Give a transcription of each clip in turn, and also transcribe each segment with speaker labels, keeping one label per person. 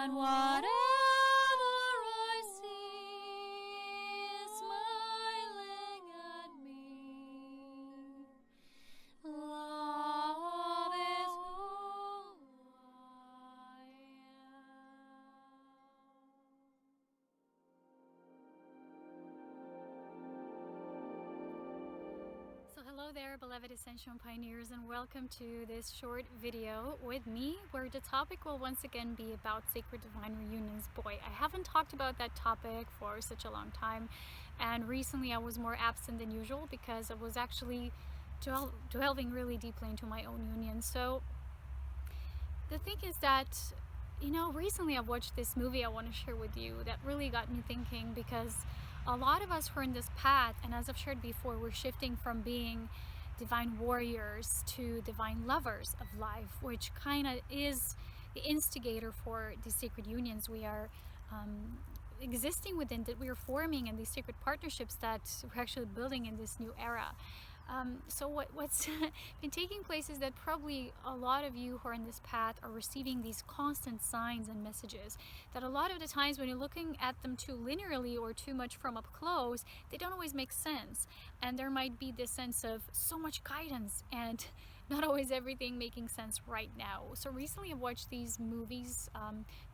Speaker 1: and whatever I see is smiling at me. Love is who I am. So hello there, beloved Ascension pioneers, and welcome to this short video with me, where the topic will once again be about sacred divine reunions. Boy, I haven't talked about that topic for such a long time, and recently I was more absent than usual because I was actually delving really deeply into my own union. So the thing is that, recently I watched this movie I want to share with you that really got me thinking, because a lot of us who are in this path, and as I've shared before, we're shifting from being divine warriors to divine lovers of life, which kind of is the instigator for these sacred unions we are existing within, that we are forming, and these sacred partnerships that we're actually building in this new era. So what's been taking place is that probably a lot of you who are in this path are receiving these constant signs and messages that a lot of the times when you're looking at them too linearly or too much from up close, they don't always make sense. And there might be this sense of so much guidance and not always everything making sense right now. So recently I watched these movies,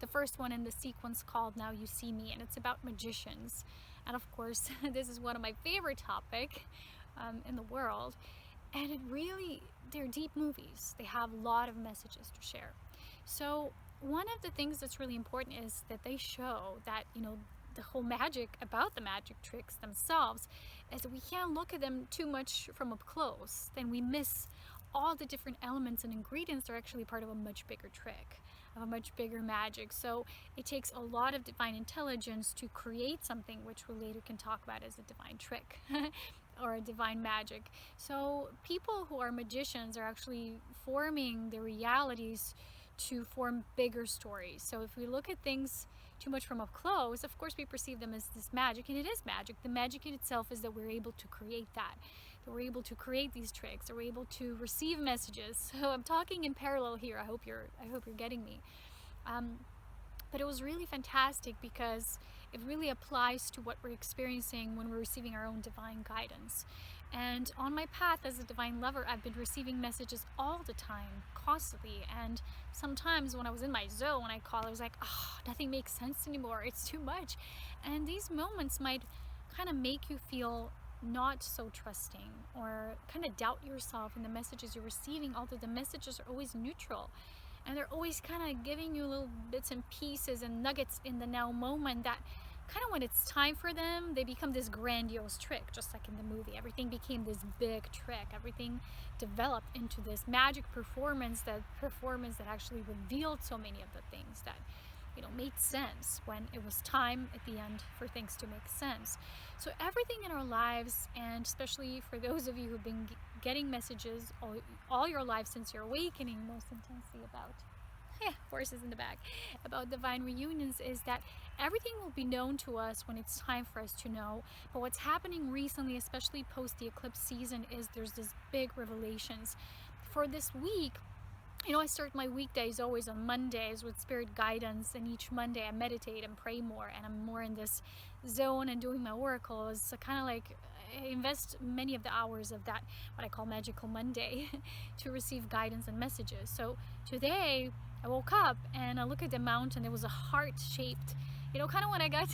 Speaker 1: the first one in the sequence called Now You See Me, and it's about magicians. And of course, this is one of my favorite topics in the world, and they're deep movies. They have a lot of messages to share. So one of the things that's really important is that they show that, the whole magic about the magic tricks themselves is that we can't look at them too much from up close. Then we miss all the different elements and ingredients that are actually part of a much bigger trick, of a much bigger magic. So it takes a lot of divine intelligence to create something which we later can talk about as a divine trick or a divine magic. So people who are magicians are actually forming the realities to form bigger stories. So if we look at things too much from up close, of course we perceive them as this magic, and it is magic. The magic in itself is that we're able to create that we're able to create these tricks, that we're able to receive messages. So I'm talking in parallel here. I hope you're getting me. But it was really fantastic because it really applies to what we're experiencing when we're receiving our own divine guidance. And on my path as a divine lover, I've been receiving messages all the time, constantly. And sometimes when I was in my zone, I was like, nothing makes sense anymore. It's too much. And these moments might kind of make you feel not so trusting, or kind of doubt yourself in the messages you're receiving, although the messages are always neutral. And they're always kind of giving you little bits and pieces and nuggets in the now moment that kind of, when it's time for them, they become this grandiose trick, just like in the movie. Everything became this big trick. Everything developed into this magic performance that actually revealed so many of the things that made sense when it was time at the end for things to make sense. So everything in our lives, and especially for those of you who've been getting messages all your life since your awakening most intensely about forces in the back, about divine reunions, is that everything will be known to us when it's time for us to know. But what's happening recently, especially post the eclipse season, is there's this big revelations for this week. I start my weekdays always on Mondays with spirit guidance, and each Monday I meditate and pray more, and I'm more in this zone and doing my oracles. So kind of like I invest many of the hours of that, what I call magical Monday, to receive guidance and messages. So today I woke up and I look at the mountain. There was a heart-shaped, kind of when I got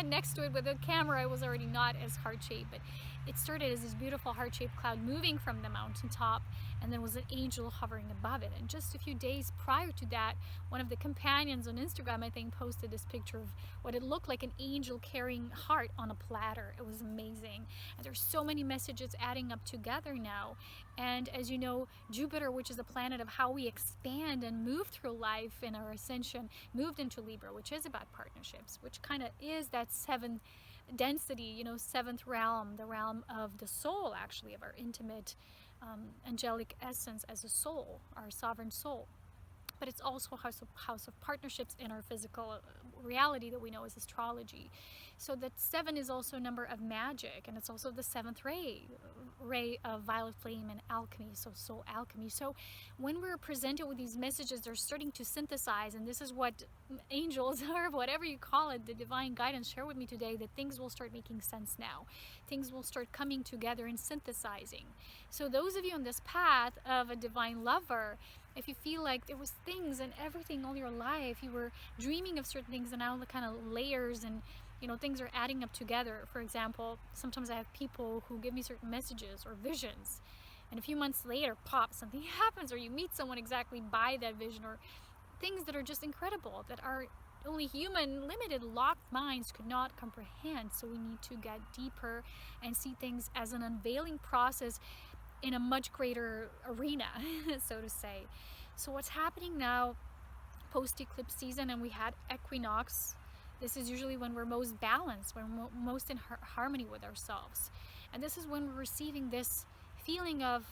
Speaker 1: next to it with the camera, I was already not as heart-shaped, but it started as this beautiful heart-shaped cloud moving from the mountaintop, and then was an angel hovering above it. And just a few days prior to that, one of the companions on Instagram, I think, posted this picture of what it looked like, an angel carrying heart on a platter. It was amazing. And there's so many messages adding up together now. And as you know, Jupiter, which is a planet of how we expand and move through life in our ascension, moved into Libra, which is about partnerships, which kind of is that seventh density, seventh realm, the realm of the soul, actually, of our intimate angelic essence as a soul, our sovereign soul. But it's also house of partnerships in our physical reality that we know as astrology. So that 7 is also a number of magic, and it's also the seventh ray, ray of violet flame and alchemy, so soul alchemy. So when we're presented with these messages, they're starting to synthesize, and this is what angels or whatever you call it, the divine guidance share with me today, that things will start making sense now. Things will start coming together and synthesizing. So those of you on this path of a divine lover, if you feel like there was things and everything all your life, you were dreaming of certain things, and now the kind of layers and things are adding up together. For example, sometimes I have people who give me certain messages or visions, and a few months later, pop, something happens, or you meet someone exactly by that vision, or things that are just incredible, that are only human, limited, locked minds could not comprehend. So we need to get deeper and see things as an unveiling process in a much greater arena, so to say. So what's happening now, post-eclipse season, and we had equinox, this is usually when we're most balanced, when we're most in harmony with ourselves. And this is when we're receiving this feeling of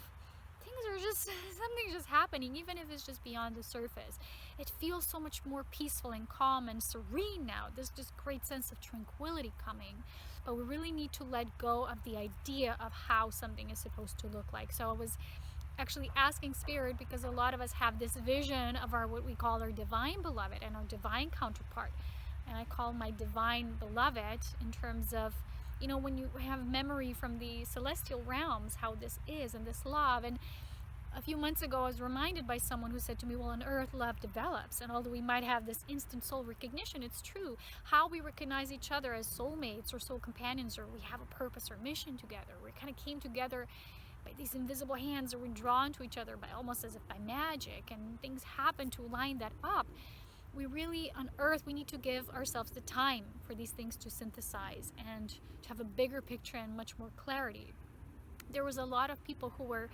Speaker 1: things are just, something's just happening, even if it's just beyond the surface. It feels so much more peaceful and calm and serene now. There's just great sense of tranquility coming. But we really need to let go of the idea of how something is supposed to look like. So I was actually asking Spirit, because a lot of us have this vision of our, what we call our divine beloved and our divine counterpart. And I call my divine beloved in terms of, when you have memory from the celestial realms, how this is and this love. And a few months ago, I was reminded by someone who said to me, well, on earth, love develops. And although we might have this instant soul recognition, it's true. How we recognize each other as soulmates or soul companions, or we have a purpose or mission together. We kind of came together by these invisible hands, or we're drawn to each other by almost as if by magic, and things happen to line that up. We really, on earth, we need to give ourselves the time for these things to synthesize and to have a bigger picture and much more clarity. There was a lot of people who were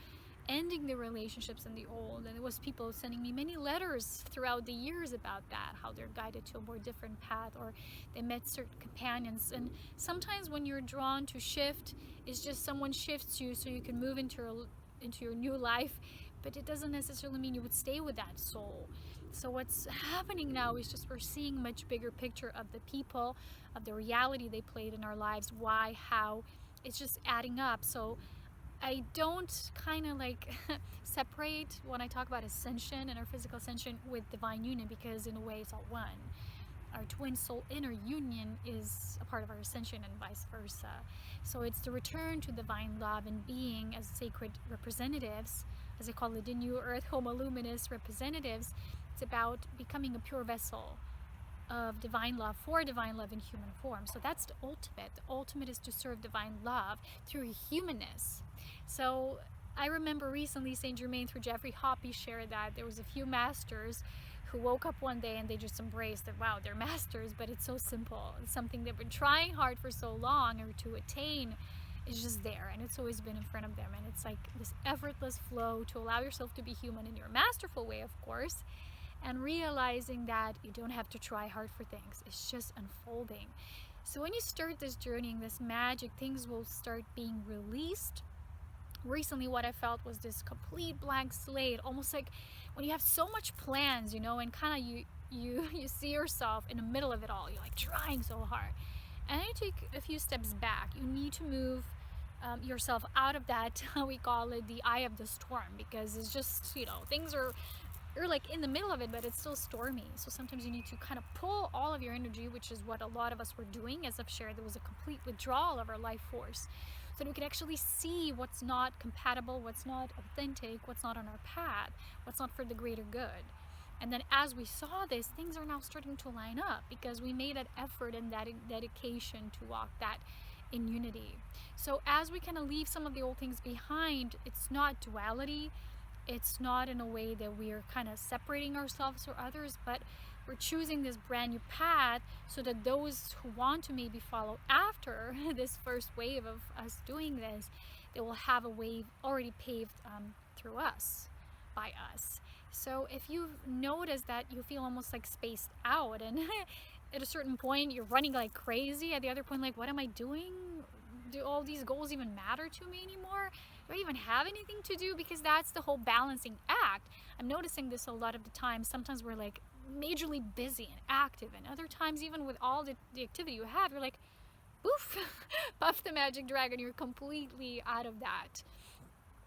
Speaker 1: ending their relationships in the old, and there was people sending me many letters throughout the years about that, how they're guided to a more different path, or they met certain companions. And sometimes when you're drawn to shift, it's just someone shifts you so you can move into your new life, but it doesn't necessarily mean you would stay with that soul. So what's happening now is just we're seeing a much bigger picture of the people, of the reality they played in our lives, why, how. It's just adding up. So I don't kind of like separate when I talk about ascension and our physical ascension with divine union, because in a way it's all one. Our twin soul inner union is a part of our ascension, and vice versa. So it's the return to divine love and being as sacred representatives, as I call it, the new earth homo luminous representatives. It's about becoming a pure vessel of divine love for divine love in human form. So that's the ultimate. The ultimate is to serve divine love through humanness. So I remember recently Saint Germain, through Jeffrey Hoppe, shared that there was a few masters who woke up one day and they just embraced that, wow, they're masters, but it's so simple. It's something they've been trying hard for so long, or to attain, is just there, and it's always been in front of them. And it's like this effortless flow to allow yourself to be human in your masterful way, of course, and realizing that you don't have to try hard for things. It's just unfolding. So when you start this journey and this magic, things will start being released. Recently, what I felt was this complete blank slate, almost like when you have so much plans, and kind of you see yourself in the middle of it all. You're like trying so hard, and then you take a few steps back. You need to move yourself out of that, we call it the eye of the storm, because it's just, things are, you're like in the middle of it, but it's still stormy. So sometimes you need to kind of pull all of your energy, which is what a lot of us were doing. As I've shared, there was a complete withdrawal of our life force, so that we could actually see what's not compatible, what's not authentic, what's not on our path, what's not for the greater good. And then as we saw this, things are now starting to line up, because we made that effort and that dedication to walk that in unity. So as we kind of leave some of the old things behind, it's not duality. It's not in a way that we are kind of separating ourselves from others, but we're choosing this brand new path, so that those who want to maybe follow after this first wave of us doing this, they will have a wave already paved through us, by us. So if you've noticed that you feel almost like spaced out, and at a certain point you're running like crazy, at the other point, like, what am I doing? Do all these goals even matter to me anymore? Do I even have anything to do? Because that's the whole balancing act. I'm noticing this a lot of the time. Sometimes we're like majorly busy and active, and other times, even with all the activity you have, you're like, poof, puff the magic dragon, you're completely out of that.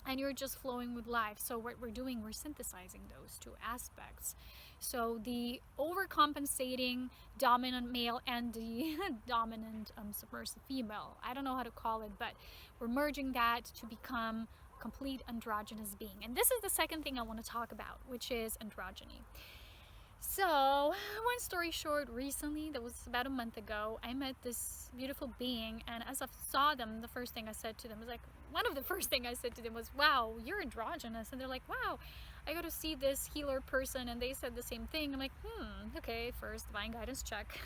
Speaker 1: And you're just flowing with life. So what we're doing, we're synthesizing those two aspects. So the overcompensating dominant male and the dominant submersive female, I don't know how to call it, but we're merging that to become a complete androgynous being. And this is the second thing I want to talk about, which is androgyny. So, one story short, recently, that was about a month ago, I met this beautiful being, and as I saw them, the first thing I said to them was like, one of the first thing I said to them was, wow, you're androgynous. And they're like, wow, I got to see this healer person, and they said the same thing. I'm like, okay, first, divine guidance check,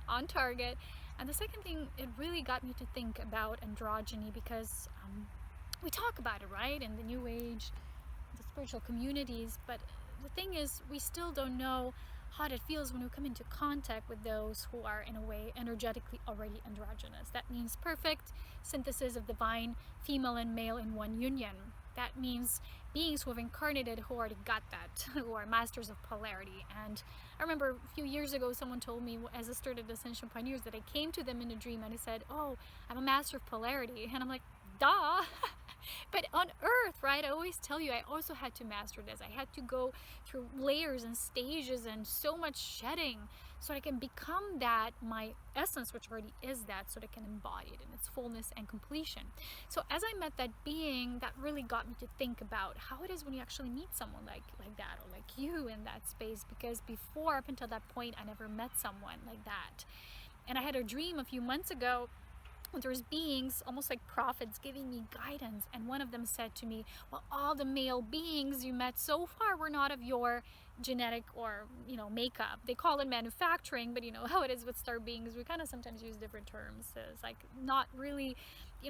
Speaker 1: on target. And the second thing, it really got me to think about androgyny, because we talk about it, right, in the New Age, the spiritual communities, but the thing is, we still don't know how it feels when we come into contact with those who are, in a way, energetically already androgynous. That means perfect synthesis of divine female and male in one union. That means beings who have incarnated, who already got that, who are masters of polarity. And I remember a few years ago, someone told me, as I started Ascension Pioneers, that I came to them in a dream and he said, oh, I'm a master of polarity. And I'm like, duh. But on earth, right, I always tell you, I also had to master this. I had to go through layers and stages and so much shedding so I can become that, my essence, which already is that, so that I can embody it in its fullness and completion. So as I met that being, that really got me to think about how it is when you actually meet someone like that, or like you in that space, because before, up until that point, I never met someone like that. And I had a dream a few months ago. There's beings, almost like prophets, giving me guidance, and one of them said to me, well, all the male beings you met so far were not of your genetic or, makeup. They call it manufacturing, but you know how it is with star beings, we kind of sometimes use different terms. It's like not really,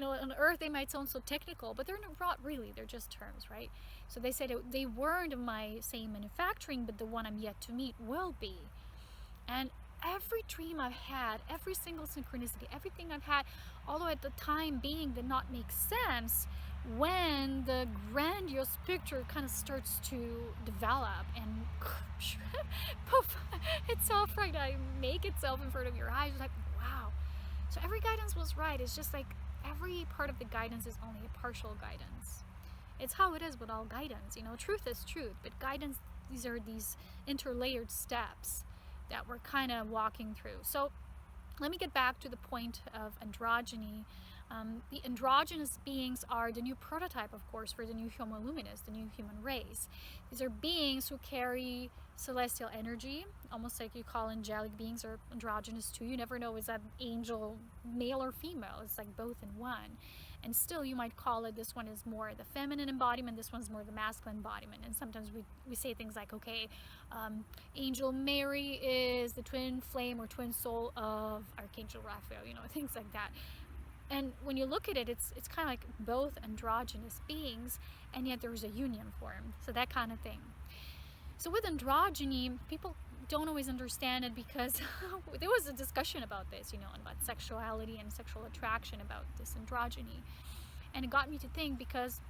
Speaker 1: on earth they might sound so technical, but they're not really, they're just terms, right? So they said they weren't of my same manufacturing, but the one I'm yet to meet will be. And every dream I've had, every single synchronicity, everything I've had, although at the time being did not make sense, when the grandiose picture kind of starts to develop and poof, itself, right, make itself in front of your eyes, it's like, wow. So every guidance was right. It's just like every part of the guidance is only a partial guidance. It's how it is with all guidance. Truth is truth, but guidance, these are these interlayered steps that we're kind of walking through. So let me get back to the point of androgyny. The androgynous beings are the new prototype, of course, for the new Homo luminous, the new human race. These are beings who carry celestial energy, almost like you call angelic beings or androgynous too. You never know, is that angel male or female? It's like both in one. And still, you might call it, this one is more the feminine embodiment, this one's more the masculine embodiment. And sometimes we say things like, okay, Angel Mary is the twin flame or twin soul of Archangel Raphael, things like that. And when you look at it, it's kind of like both androgynous beings, and yet there's a union formed. So that kind of thing. So with androgyny, people don't always understand it, because there was a discussion about this, about sexuality and sexual attraction, about this androgyny. And it got me to think, because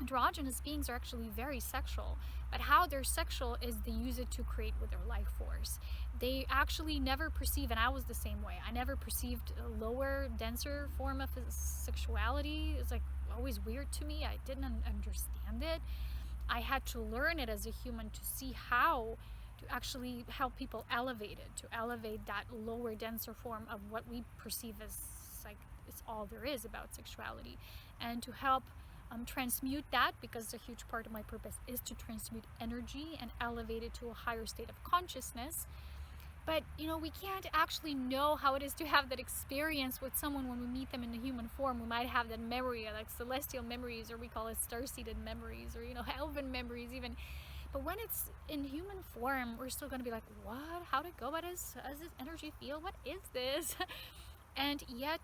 Speaker 1: androgynous beings are actually very sexual, but how they're sexual is they use it to create with their life force. They actually never perceive, and I was the same way, I never perceived a lower, denser form of sexuality. It's like always weird to me. I didn't understand it. I had to learn it as a human to see how to actually help people elevate it, to elevate that lower, denser form of what we perceive as like it's all there is about sexuality, and to help transmute that, because a huge part of my purpose is to transmute energy and elevate it to a higher state of consciousness. But we can't actually know how it is to have that experience with someone when we meet them in the human form. We might have that memory, like celestial memories, or we call it star-seeded memories, or elven memories even. But when it's in human form, we're still going to be like, what? How'd it go? How does this energy feel? What is this? And yet,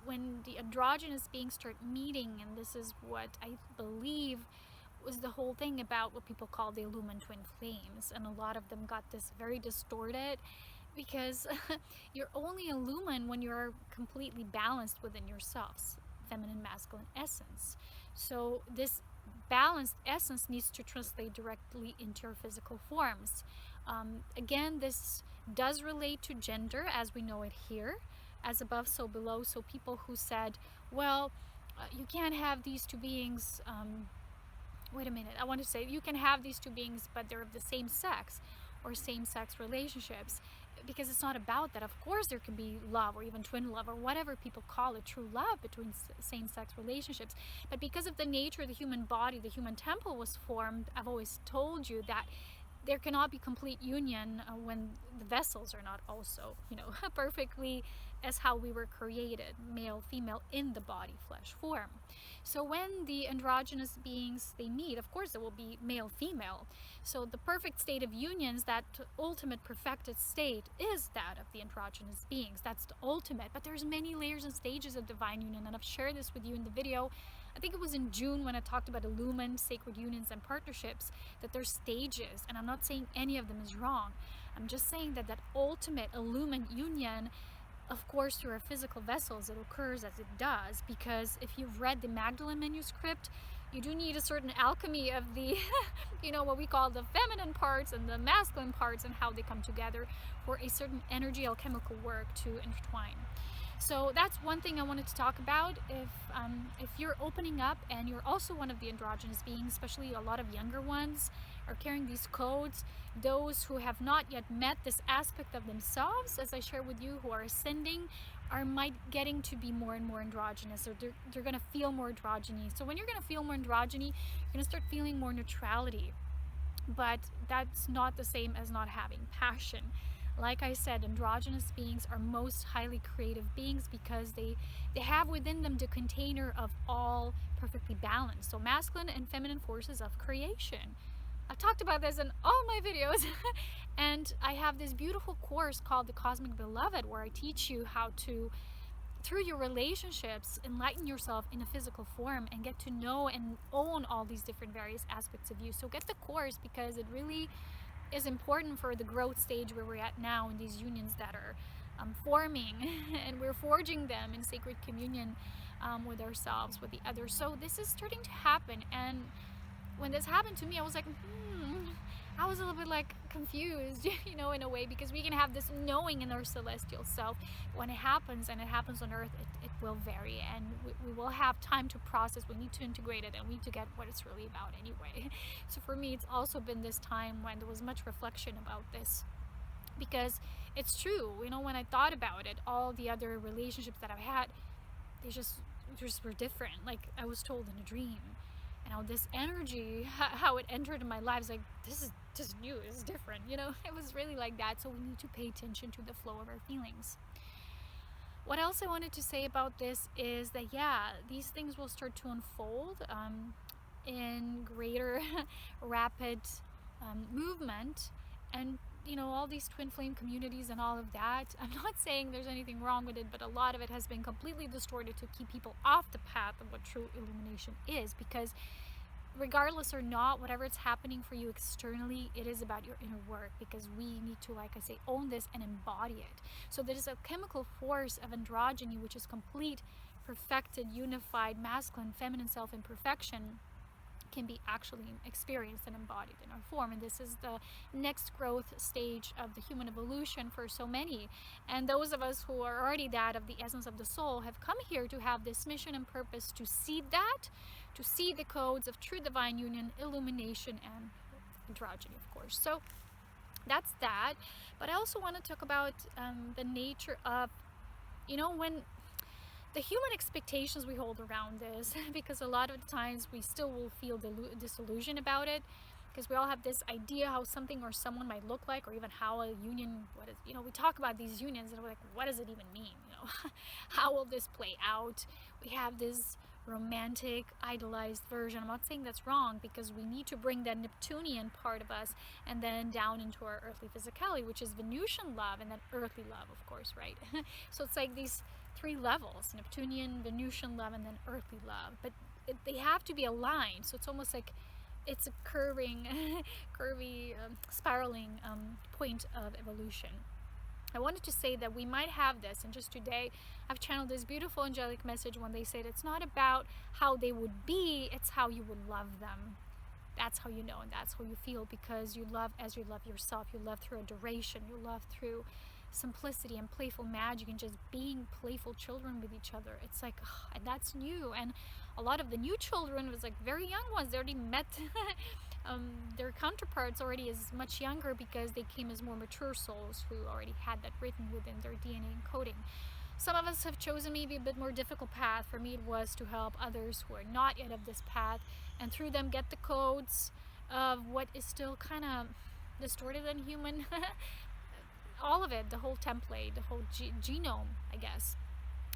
Speaker 1: when the androgynous beings start meeting, and this is what I believe was the whole thing about what people call the Illumined twin flames, and a lot of them got this very distorted, because you're only illumined when you're completely balanced within yourselves, feminine, masculine essence. So this balanced essence needs to translate directly into your physical forms. Again, this does relate to gender as we know it here, as above, so below. So people who said, well, you can't have these two beings, wait a minute, I want to say you can have these two beings, but they're of the same sex or same-sex relationships, because it's not about that. Of course there can be love, or even twin love, or whatever people call it, true love between same-sex relationships. But because of the nature of the human body, the human temple was formed, I've always told you that there cannot be complete union when the vessels are not also, perfectly as how we were created, male, female, in the body, flesh form. So when the androgynous beings, they meet, of course there will be male, female. So the perfect state of unions, that ultimate perfected state, is that of the androgynous beings. That's the ultimate. But there's many layers and stages of divine union, and I've shared this with you in the video. I think it was in June when I talked about illumined sacred unions and partnerships, that there's stages, and I'm not saying any of them is wrong. I'm just saying that that ultimate illumined union, of course through our physical vessels, it occurs as it does, because if you've read the Magdalene manuscript, you do need a certain alchemy of the what we call the feminine parts and the masculine parts, and how they come together for a certain energy alchemical work to intertwine. So that's one thing I wanted to talk about. If you're opening up and you're also one of the androgynous beings, especially a lot of younger ones are carrying these codes, those who have not yet met this aspect of themselves, as I share with you, who are ascending, might getting to be more and more androgynous, or they're going to feel more androgyny. So when you're going to feel more androgyny, you're going to start feeling more neutrality. But that's not the same as not having passion. Like I said, androgynous beings are most highly creative beings, because they have within them the container of all perfectly balanced. So masculine and feminine forces of creation. I've talked about this in all my videos. And I have this beautiful course called The Cosmic Beloved, where I teach you how to, through your relationships, enlighten yourself in a physical form and get to know and own all these different various aspects of you. So get the course, because it really is important for the growth stage where we're at now, in these unions that are forming, and we're forging them in sacred communion with ourselves, with the others. So this is starting to happen, and when this happened to me, I was like, I was a little bit like confused, in a way, because we can have this knowing in our celestial self. When it happens, and it happens on earth, it will vary, and we will have time to process. We need to integrate it, and we need to get what it's really about anyway. So for me, it's also been this time when there was much reflection about this, because it's true, when I thought about it, all the other relationships that I've had, they just were different. Like I was told in a dream. And how this energy, how it entered in my life, is like, this is just new, it's different, it was really like that. So we need to pay attention to the flow of our feelings. What else I wanted to say about this is that, these things will start to unfold in greater rapid movement, and all these twin flame communities and all of that. I'm not saying there's anything wrong with it, but a lot of it has been completely distorted to keep people off the path of what true illumination is, because regardless or not, whatever it's happening for you externally, it is about your inner work, because we need to, like I say, own this and embody it. So there's a chemical force of androgyny, which is complete, perfected, unified, masculine, feminine self in perfection, can be actually experienced and embodied in our form. And this is the next growth stage of the human evolution for so many. And those of us who are already that of the essence of the soul have come here to have this mission and purpose to see that, to see the codes of true divine union, illumination, and androgyny, of course. So that's that. But I also want to talk about the nature of, when the human expectations we hold around this, because a lot of the times we still will feel disillusioned about it, because we all have this idea how something or someone might look like, or even how a union, we talk about these unions and we're like, what does it even mean? How will this play out? We have this romantic, idolized version. I'm not saying that's wrong, because we need to bring that Neptunian part of us and then down into our earthly physicality, which is Venusian love, and then earthly love, of course, right? So it's like these three levels: Neptunian, Venusian love, and then earthly love. But they have to be aligned. So it's almost like it's a curvy, spiraling point of evolution. I wanted to say that we might have this, and just today I've channeled this beautiful angelic message when they said it's not about how they would be, it's how you would love them. That's how you know, and that's how you feel, because you love as you love yourself. You love through adoration, you love through simplicity and playful magic and just being playful children with each other. It's like, and that's new. And a lot of the new children was like very young ones. They already met their counterparts already as much younger, because they came as more mature souls who already had that written within their DNA encoding. Some of us have chosen maybe a bit more difficult path. For me, it was to help others who are not yet of this path, and through them get the codes of what is still kind of distorted and human. All of it, the whole template, the whole genome, I guess,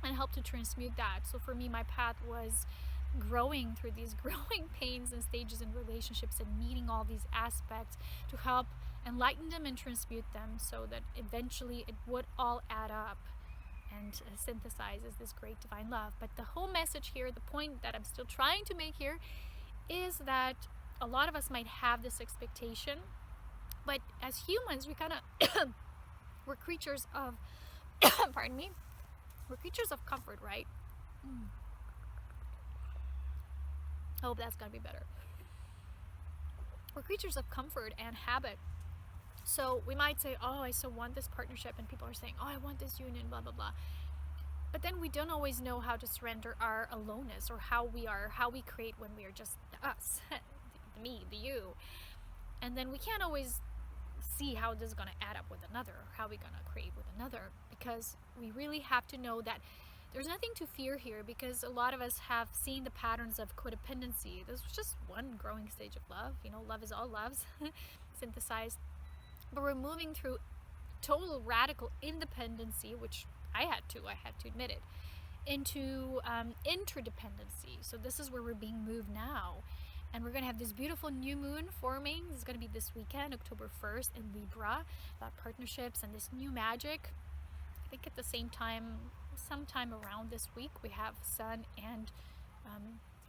Speaker 1: and help to transmute that. So for me, my path was growing through these growing pains and stages in relationships, and meeting all these aspects to help enlighten them and transmute them, so that eventually it would all add up and synthesizes this great divine love. But the whole message here, the point that I'm still trying to make here, is that a lot of us might have this expectation, but as humans, we kind of we're creatures of pardon me, we're creatures of comfort, right? I hope that's gonna be better. We're creatures of comfort and habit. So we might say, oh, I so want this partnership, and people are saying, oh, I want this union, blah, blah, blah. But then we don't always know how to surrender our aloneness, or how we create when we are just us, the me, the you. And then we can't always see how this is going to add up with another, or how we're going to create with another, because we really have to know that there's nothing to fear here, because a lot of us have seen the patterns of codependency. This was just one growing stage of love. You know, love is all loves, synthesized. But we're moving through total radical independency, which I had to admit it, into interdependency. So this is where we're being moved now. And we're going to have this beautiful new moon forming. This is going to be this weekend, October 1st, in Libra, about partnerships and this new magic. I think at the same time, sometime around this week, we have Sun and,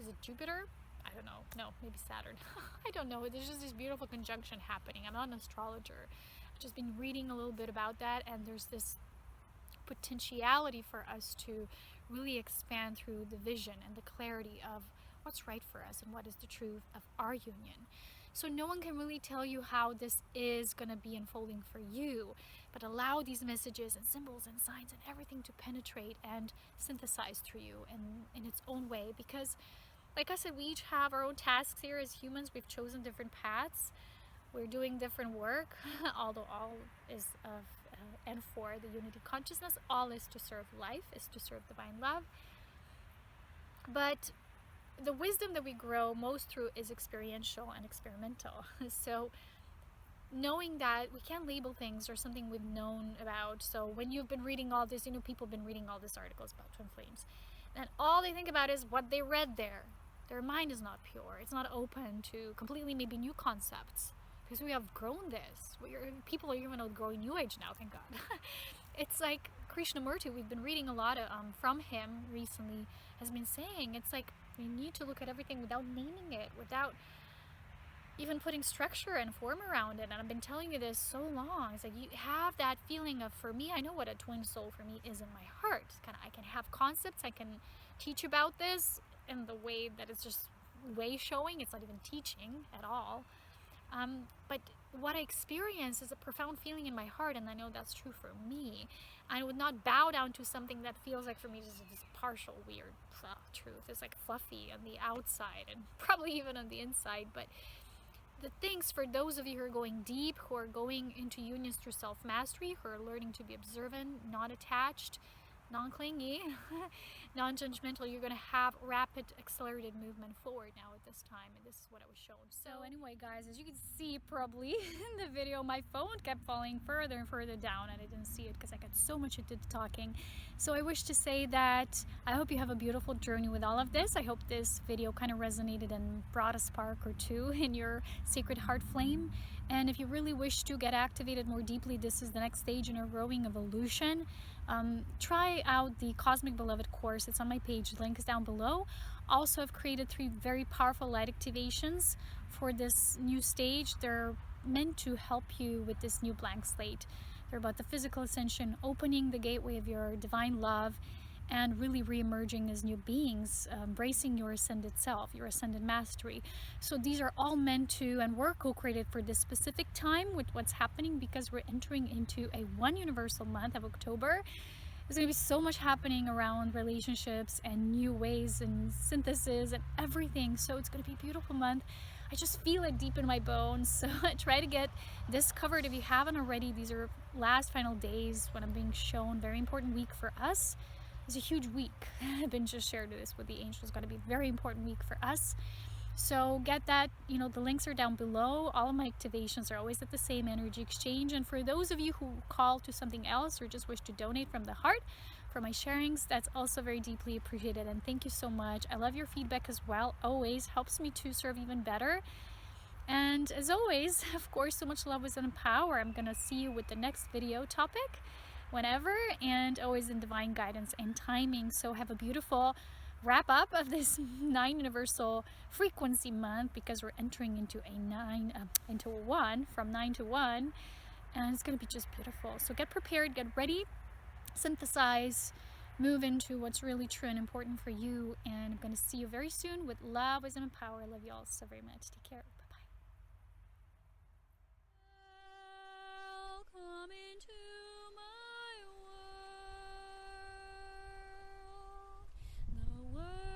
Speaker 1: is it Jupiter? I don't know. No, maybe Saturn. I don't know. There's just this beautiful conjunction happening. I'm not an astrologer. I've just been reading a little bit about that, and there's this potentiality for us to really expand through the vision and the clarity of what's right for us and what is the truth of our union. So no one can really tell you how this is going to be unfolding for you, but allow these messages and symbols and signs and everything to penetrate and synthesize through you in its own way, because like I said, we each have our own tasks here as humans. We've chosen different paths. We're doing different work, although all is of and for the unity consciousness. All is to serve life, is to serve divine love. But the wisdom that we grow most through is experiential and experimental. So knowing that we can't label things or something we've known about. So when you've been reading all this, people have been reading all these articles about twin flames, and all they think about is what they read there. Their mind is not pure. It's not open to completely maybe new concepts, because we have grown this. People are even outgrowing New Age now, thank God. It's like Krishnamurti, we've been reading a lot from him recently, has been saying, it's like we need to look at everything without naming it, without even putting structure and form around it. And I've been telling you this so long. It's like you have that feeling of, for me, I know what a twin soul for me is in my heart. I can have concepts, I can teach about this in the way that it's just way showing. It's not even teaching at all. But what I experience is a profound feeling in my heart, and I know that's true for me. I would not bow down to something that feels like, for me, just this partial weird truth. It's like fluffy on the outside and probably even on the inside. But the things, for those of you who are going deep, who are going into unions through self-mastery, who are learning to be observant, not attached, non-clingy, non-judgmental, you're going to have rapid accelerated movement forward now at this time, and this is what I was shown. So anyway, guys, as you can see probably in the video, my phone kept falling further and further down, and I didn't see it because I got so much into talking. So I wish to say that I hope you have a beautiful journey with all of this. I hope this video kind of resonated and brought a spark or two in your sacred heart flame. And if you really wish to get activated more deeply, this is the next stage in our growing evolution. Try out the Cosmic Beloved course. It's on my page. The link is down below. Also, I've created 3 very powerful light activations for this new stage. They're meant to help you with this new blank slate. They're about the physical ascension, opening the gateway of your divine love, and really re-emerging as new beings, embracing your ascended self, your ascended mastery. So these are all meant to and were co-created for this specific time with what's happening, because we're entering into a one universal month of October. There's going to be so much happening around relationships and new ways and synthesis and everything. So it's going to be a beautiful month. I just feel it deep in my bones. So try to get this covered if you haven't already. These are last final days when I'm being shown. Very important week for us. It's a huge week. I've been just shared this with the angels. It's going to be a very important week for us. So get that, the links are down below. All of my activations are always at the same energy exchange. And for those of you who call to something else or just wish to donate from the heart for my sharings, that's also very deeply appreciated. And thank you so much. I love your feedback as well. Always helps me to serve even better. And as always, of course, so much love, wisdom, and power. I'm going to see you with the next video topic whenever, and always in divine guidance and timing. So have a beautiful wrap up of this 9 universal frequency month, because we're entering into a 1, from 9 to 1, and it's going to be just beautiful. So get prepared, get ready, synthesize, move into what's really true and important for you. And I'm going to see you very soon with love, wisdom, and power. I love you all so very much. Take care. Bye-bye. Welcome into my world. The world